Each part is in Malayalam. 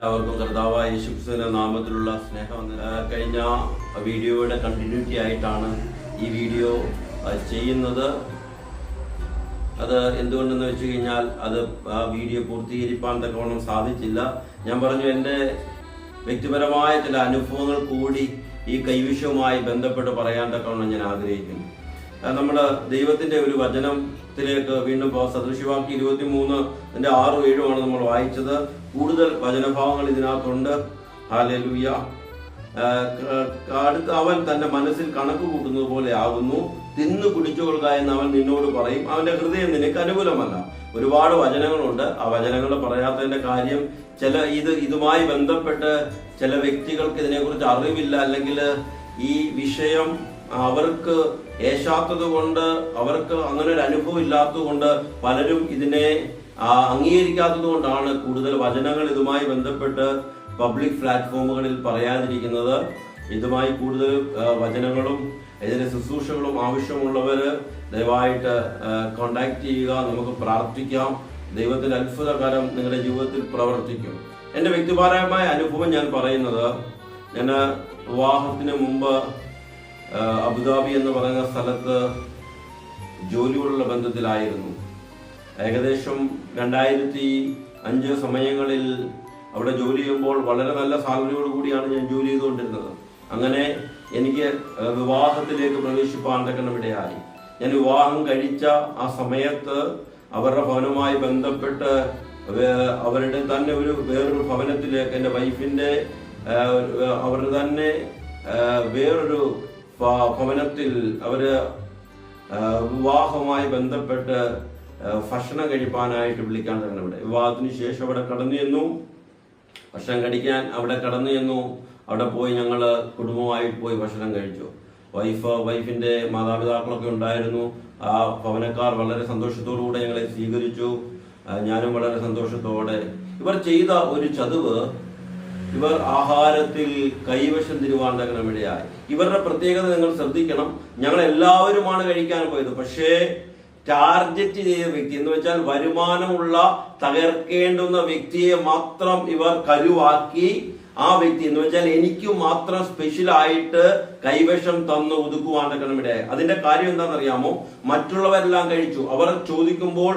അവർക്കും കർത്താവായ യേശുക്രിസ്തുവിന്റെ നാമത്തിലുള്ള സ്നേഹം. കഴിഞ്ഞ വീഡിയോയുടെ കണ്ടിന്യൂറ്റി ആയിട്ടാണ് ഈ വീഡിയോ ചെയ്യുന്നത്. അത് എന്തുകൊണ്ടെന്ന് വെച്ച് കഴിഞ്ഞാൽ ആ വീഡിയോ പൂർത്തീകരിക്കാൻ തക്കവണ്ണം സാധിച്ചില്ല. ഞാൻ പറഞ്ഞു, എൻ്റെ വ്യക്തിപരമായ ചില അനുഭവങ്ങൾ കൂടി ഈ കൈവിഷയവുമായി ബന്ധപ്പെട്ട് പറയാൻ തക്കവണ്ണം ഞാൻ ആഗ്രഹിക്കുന്നു. നമ്മൾ ദൈവത്തിന്റെ ഒരു വചനത്തിലേക്ക് വീണ്ടും സദൃശവാക്യം 23:6-7 നമ്മൾ വായിച്ചത്. കൂടുതൽ വചനഭാവങ്ങൾ ഇതിനകത്തുണ്ട്. ഹല്ലേലൂയ. അവൻ തന്റെ മനസ്സിൽ കണക്ക് കൂട്ടുന്നത് പോലെ ആകുന്നു, തിന്നു കുടിച്ചുകൊള്ളുക എന്ന് അവൻ നിന്നോട് പറയും, അവന്റെ ഹൃദയം നിനക്ക് അനുകൂലമല്ല. ഒരുപാട് വചനങ്ങളുണ്ട്. ആ വചനങ്ങൾ പറയാത്തതിന്റെ കാര്യം ഇതുമായി ബന്ധപ്പെട്ട് ചില വ്യക്തികൾക്ക് ഇതിനെക്കുറിച്ച് അറിവില്ല, അല്ലെങ്കിൽ ഈ വിഷയം അവർക്ക് ഏശാത്തത് കൊണ്ട്, അവർക്ക് അങ്ങനെ ഒരു അനുഭവം ഇല്ലാത്തത് കൊണ്ട് പലരും ഇതിനെ അംഗീകരിക്കാത്തത് കൊണ്ടാണ് കൂടുതൽ വചനങ്ങൾ ഇതുമായി ബന്ധപ്പെട്ട് പബ്ലിക് പ്ലാറ്റ്ഫോമുകളിൽ പറയാതിരിക്കുന്നത്. ഇതുമായി കൂടുതൽ വചനങ്ങളും ഇതിന്റെ ശുശ്രൂഷകളും ആവശ്യമുള്ളവര് ദയവായിട്ട് കോണ്ടാക്ട് ചെയ്യുക. നമുക്ക് പ്രാർത്ഥിക്കാം. ദൈവത്തിന്റെ അത്ഭുതകരം നിങ്ങളുടെ ജീവിതത്തിൽ പ്രവർത്തിക്കും. എൻ്റെ വ്യക്തിപരമായ അനുഭവം ഞാൻ പറയുന്നത്, ഞാൻ വിവാഹത്തിന് മുമ്പ് അബുദാബി എന്ന് പറയുന്ന സ്ഥലത്ത് ജോലിയോടുള്ള ബന്ധത്തിലായിരുന്നു. ഏകദേശം 2005 സമയങ്ങളിൽ അവിടെ ജോലി ചെയ്യുമ്പോൾ വളരെ നല്ല സാലറിയോട് കൂടിയാണ് ഞാൻ ജോലി ചെയ്തുകൊണ്ടിരുന്നത്. അങ്ങനെ എനിക്ക് വിവാഹത്തിലേക്ക് പ്രവേശിപ്പാൻ തക്കണമിടയായി. ഞാൻ വിവാഹം കഴിച്ച ആ സമയത്ത് അവരുടെ ഭവനവുമായി ബന്ധപ്പെട്ട് അവരുടെ തന്നെ വേറൊരു ഭവനത്തിലേക്ക്, എൻ്റെ വൈഫിൻ്റെ അവരുടെ തന്നെ വേറൊരു ഭവനത്തിൽ അവര് വിവാഹവുമായി ബന്ധപ്പെട്ട് ഭക്ഷണം കഴിപ്പാനായിട്ട് വിളിക്കാൻ തന്നെ ഇവിടെ. വിവാഹത്തിന് ശേഷം അവിടെ കടന്നു ചെന്നു, ഭക്ഷണം കഴിക്കാൻ അവിടെ കടന്നു ചെന്നു. അവിടെ പോയി ഞങ്ങൾ കുടുംബമായിട്ട് പോയി ഭക്ഷണം കഴിച്ചു. വൈഫിന്റെ മാതാപിതാക്കളൊക്കെ ഉണ്ടായിരുന്നു. ആ ഭവനക്കാർ വളരെ സന്തോഷത്തോടുകൂടെ ഞങ്ങളെ സ്വീകരിച്ചു. ഞാനും വളരെ സന്തോഷത്തോടെ. ഇവർ ചെയ്ത ഒരു ചതിവ്, ഇവർ ആഹാരത്തിൽ കൈവശം തിരുവാണ്ടകണമിടയായി. ഇവരുടെ പ്രത്യേകത നിങ്ങൾ ശ്രദ്ധിക്കണം. ഞങ്ങൾ എല്ലാവരുമാണ് കഴിക്കാൻ പോയത്, പക്ഷേ ടാർഗറ്റ് ചെയ്ത വ്യക്തി എന്ന് വെച്ചാൽ വരുമാനമുള്ള തകർക്കേണ്ടുന്ന വ്യക്തിയെ മാത്രം ഇവർ കരുവാക്കി. ആ വ്യക്തി എന്ന് വെച്ചാൽ എനിക്ക് മാത്രം സ്പെഷ്യലായിട്ട് കൈവശം തന്ന് ഒതുക്കുവാണ്ടകണമിടയായി. അതിന്റെ കാര്യം എന്താണെന്നറിയാമോ? മറ്റുള്ളവരെല്ലാം കഴിച്ചു. അവർ ചോദിക്കുമ്പോൾ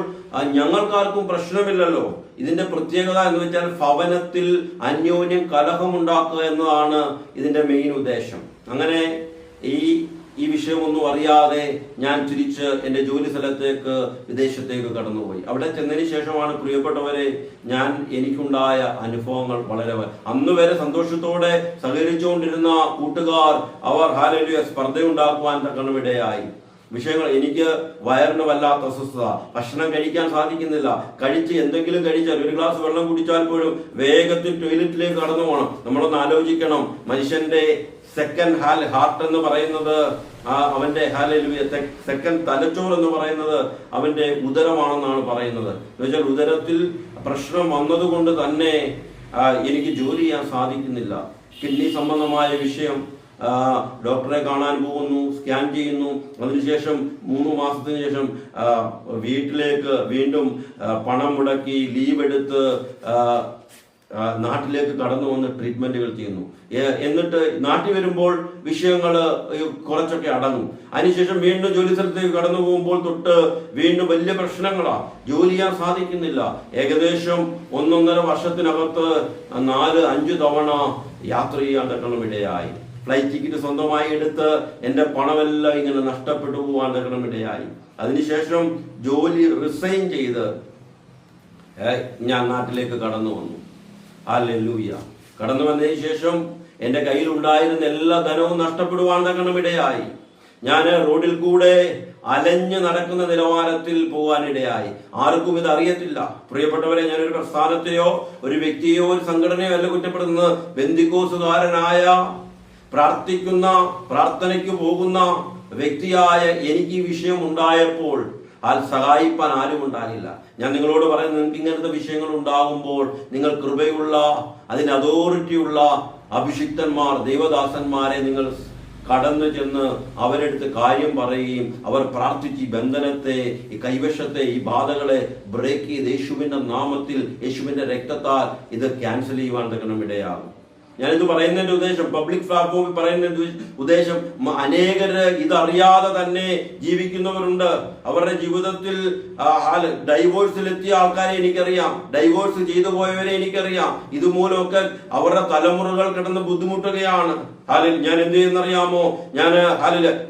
ഞങ്ങൾക്കാർക്കും പ്രശ്നമില്ലല്ലോ. ഇതിന്റെ പ്രത്യേകത എന്ന് വെച്ചാൽ ഭവനത്തിൽ അന്യോന്യം കലഹമുണ്ടാക്കുക എന്നതാണ് ഇതിന്റെ മെയിൻ ഉദ്ദേശം. അങ്ങനെ ഈ വിഷയമൊന്നും അറിയാതെ ഞാൻ തിരിച്ച് എൻ്റെ ജോലി സ്ഥലത്തേക്ക് വിദേശത്തേക്ക് കടന്നുപോയി. അവിടെ ചെന്നതിന് ശേഷമാണ് പ്രിയപ്പെട്ടവരെ എനിക്കുണ്ടായ അനുഭവങ്ങൾ വളരെ. അന്ന് വരെ സന്തോഷത്തോടെ സഹകരിച്ചുകൊണ്ടിരുന്ന കൂട്ടുകാർ അവർ ഹല്ലേലൂയ സ്പർദ്ധയുണ്ടാക്കുവാൻ തക്കണമിടയായി. വിഷയങ്ങൾ, എനിക്ക് വയറിന് വല്ലാത്ത അസ്വസ്ഥത, ഭക്ഷണം കഴിക്കാൻ സാധിക്കുന്നില്ല. എന്തെങ്കിലും കഴിച്ചാൽ, ഒരു ഗ്ലാസ് വെള്ളം കുടിച്ചാൽ പോലും വേഗത്തിൽ ടോയ്ലറ്റിലേക്ക് കടന്നു പോകണം. നമ്മളൊന്ന് ആലോചിക്കണം. മനുഷ്യന്റെ സെക്കൻഡ് ഹാർട്ട് എന്ന് പറയുന്നത് അവന്റെ സെക്കൻഡ് തലച്ചോറ് എന്ന് പറയുന്നത് അവന്റെ ഉദരമാണെന്നാണ് പറയുന്നത്. എന്ന് വെച്ചാൽ ഉദരത്തിൽ പ്രശ്നം വന്നതുകൊണ്ട് തന്നെ എനിക്ക് ജോലി ചെയ്യാൻ സാധിക്കുന്നില്ല. കിഡ്നി സംബന്ധമായ വിഷയം. ഡോക്ടറെ കാണാൻ പോകുന്നു, സ്കാൻ ചെയ്യുന്നു. അതിനുശേഷം 3 മാസത്തിന് ശേഷം വീട്ടിലേക്ക് വീണ്ടും പണം മുടക്കി ലീവ് എടുത്ത് നാട്ടിലേക്ക് കടന്നു വന്ന് ട്രീറ്റ്മെന്റുകൾ ചെയ്യുന്നു. എന്നിട്ട് നാട്ടിൽ വരുമ്പോൾ വിഷയങ്ങൾ കുറച്ചൊക്കെ അടങ്ങും. അതിനുശേഷം വീണ്ടും ജോലി സ്ഥലത്തേക്ക് കടന്നു പോകുമ്പോൾ തൊട്ട് വീണ്ടും വലിയ പ്രശ്നങ്ങളാ. ജോലി ചെയ്യാൻ സാധിക്കുന്നില്ല. ഏകദേശം 1.5 വർഷത്തിനകത്ത് 4-5 തവണ യാത്ര ചെയ്യാൻ തക്കണമിടയായി. ഫ്ലൈറ്റ് ടിക്കറ്റ് സ്വന്തമായി എടുത്ത് എൻ്റെ പണമെല്ലാം ഇങ്ങനെ നഷ്ടപ്പെട്ടു പോകാൻ തക്കണമിടയായി. അതിനുശേഷം ജോലി റിസൈൻ ചെയ്ത് ഞാൻ നാട്ടിലേക്ക് കടന്നു വന്നു. ഹല്ലേലൂയ. കടന്നു വന്നതിന് ശേഷം എൻ്റെ കയ്യിലുണ്ടായിരുന്ന എല്ലാ ധനവും നഷ്ടപ്പെടുവാൻ തക്കണമിടയായി. ഞാൻ റോഡിൽ കൂടെ അലഞ്ഞു നടക്കുന്ന നിലവാരത്തിൽ പോകാനിടയായി. ആർക്കും ഇത് അറിയത്തില്ല. പ്രിയപ്പെട്ടവരെ, ഞാനൊരു പ്രസ്ഥാനത്തെയോ ഒരു വ്യക്തിയോ ഒരു സംഘടനയോ അല്ല കുറ്റപ്പെടുന്നത്. ബെന്തിക്കോസുകാരനായ പ്രാർത്ഥനയ്ക്ക് പോകുന്ന വ്യക്തിയായ എനിക്ക് ഈ വിഷയം ഉണ്ടായപ്പോൾ സഹായിപ്പാൻ ആരും ഉണ്ടാകില്ല. ഞാൻ നിങ്ങളോട് പറയുന്നത്, നിങ്ങൾക്ക് ഇങ്ങനത്തെ വിഷയങ്ങൾ ഉണ്ടാകുമ്പോൾ നിങ്ങൾ കൃപയുള്ള, അതിന് അതോറിറ്റിയുള്ള അഭിഷിക്തന്മാർ, ദൈവദാസന്മാരെ നിങ്ങൾ കടന്നു ചെന്ന് അവരെടുത്ത് കാര്യം പറയുകയും അവർ പ്രാർത്ഥിച്ച് ഈ ബന്ധനത്തെ, ഈ കൈവശത്തെ, ഈ ബാധകളെ ബ്രേക്ക് ചെയ്ത് യേശുവിന്റെ നാമത്തിൽ, യേശുവിന്റെ രക്തത്താൽ ഇത് ക്യാൻസൽ ചെയ്യുവാൻ തക്കണം ഇടയാകും. ഞാനിത് പറയുന്നതിന്റെ ഉദ്ദേശം, പബ്ലിക് പ്ലാറ്റ്ഫോമിൽ പറയുന്നതിന്റെ ഉദ്ദേശം, അനേകര് ഇതറിയാതെ തന്നെ ജീവിക്കുന്നവരുണ്ട്. അവരുടെ ജീവിതത്തിൽ ഡൈവോഴ്സിലെത്തിയ ആൾക്കാരെ എനിക്കറിയാം, ഡൈവോഴ്സ് ചെയ്തു പോയവരെ എനിക്കറിയാം. ഇതുമൂലമൊക്കെ അവരുടെ തലമുറകൾ കിടന്ന് ബുദ്ധിമുട്ടുകയാണ്. ഞാൻ എന്ത് ചെയ്യുന്നറിയാമോ? ഞാൻ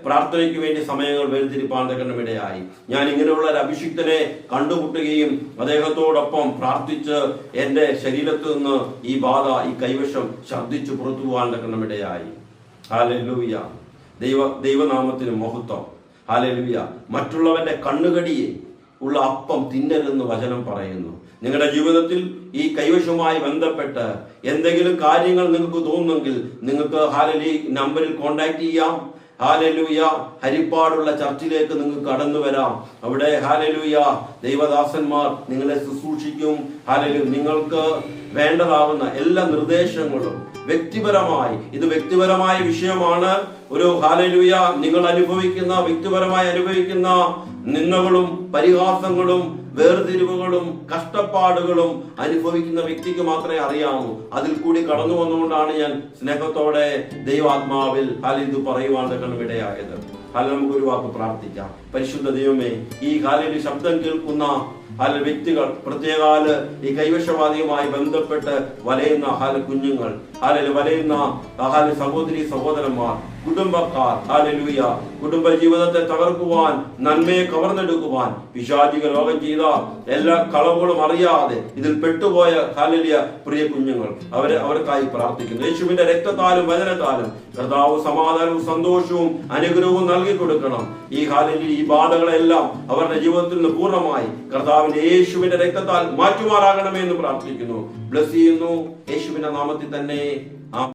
പ്രാർത്ഥനയ്ക്ക് വേണ്ടി സമയങ്ങൾ വേർതിരിപ്പാൻ തക്കണമിടയായി. ഞാൻ ഇങ്ങനെയുള്ള ഒരു അഭിഷിക്തനെ കണ്ടുമുട്ടുകയും അദ്ദേഹത്തോടൊപ്പം പ്രാർത്ഥിച്ച് എന്റെ ശരീരത്തിൽ നിന്ന് ഈ ബാധ, ഈ കൈവശം ശബ്ദിച്ചു പുറത്തു പോകാൻ തക്കണമിടയായി. ഹല്ലേലൂയ. ദൈവനാമത്തിന് മഹത്വം. ഹല്ലേലൂയ. മറ്റുള്ളവന്റെ കണ്ണുകടിയെ ഉള്ള അപ്പം തിന്നരുതെന്ന് വചനം പറയുന്നു. നിങ്ങളുടെ ജീവിതത്തിൽ ഈ കൈവശവുമായി ബന്ധപ്പെട്ട് എന്തെങ്കിലും കാര്യങ്ങൾ നിങ്ങൾക്ക് തോന്നുമെങ്കിൽ നിങ്ങൾക്ക് ഈ നമ്പറിൽ കോൺടാക്ട് ചെയ്യാം. ഹല്ലേലൂയ. ഹരിപ്പാടുള്ള ചർച്ചിലേക്ക് നിങ്ങൾക്ക് കടന്നു വരാം. അവിടെ ഹല്ലേലൂയ ദൈവദാസന്മാർ നിങ്ങളെ ശുശ്രൂഷിക്കും. ഹല്ലേലൂയ. നിങ്ങൾക്ക് വേണ്ടതാവുന്ന എല്ലാ നിർദ്ദേശങ്ങളും വ്യക്തിപരമായി, ഇത് വ്യക്തിപരമായ വിഷയമാണ്. ഒരു ഹല്ലേലൂയ നിങ്ങൾ വ്യക്തിപരമായി അനുഭവിക്കുന്ന നിന്ദകളും പരിഹാസങ്ങളും വേർതിരിവുകളും കഷ്ടപ്പാടുകളും അനുഭവിക്കുന്ന വ്യക്തിക്ക് മാത്രമേ അറിയാമൂ. അതിൽ കൂടി കടന്നു വന്നുകൊണ്ടാണ് ഞാൻ സ്നേഹത്തോടെ ദൈവാത്മാവിൽ ഇത് പറയുവാൻ ഇടയായത്. നമുക്കൊരു വാക്ക് പ്രാർത്ഥിക്കാം. പരിശുദ്ധ ദൈവമേ, ഈ ശബ്ദം കേൾക്കുന്ന വ്യക്തികൾ, പ്രത്യേകാല ഈ കൈവശവാദിയുമായി ബന്ധപ്പെട്ട് വലയുന്ന കുഞ്ഞുങ്ങൾ, വലയുന്ന സഹോദരി സഹോദരന്മാർ, കുടുംബക്കാർ, ഹല്ലേലൂയ, കുടുംബ ജീവിതത്തെ തകർക്കുവാൻ, നന്മയെ കവർന്നെടുക്കുവാൻ പിശാചിക ലോകം ചെയ്ത എല്ലാ കളവുകളും അറിയാതെ ഇതിൽ പെട്ടുപോയ ഹല്ലേലൂയ പ്രിയ കുഞ്ഞുങ്ങൾ, അവർക്കായി പ്രാർത്ഥിക്കുന്നു. യേശുവിന്റെ രക്തത്താലും വചനത്താലും കർത്താവ് സമാധാനവും സന്തോഷവും അനുഗ്രഹവും നൽകി കൊടുക്കണം. ഈ ഹല്ലേലൂയ ഈ ബാധകളെല്ലാം അവരുടെ ജീവിതത്തിൽ നിന്ന് പൂർണ്ണമായി കർത്താവിന്റെ യേശുവിന്റെ രക്തത്താൽ മാറ്റുമാറാകണമേ എന്ന് പ്രാർത്ഥിക്കുന്നു. ബ്ലസ് ചെയ്യുന്നു യേശുവിന്റെ നാമത്തിൽ തന്നെ.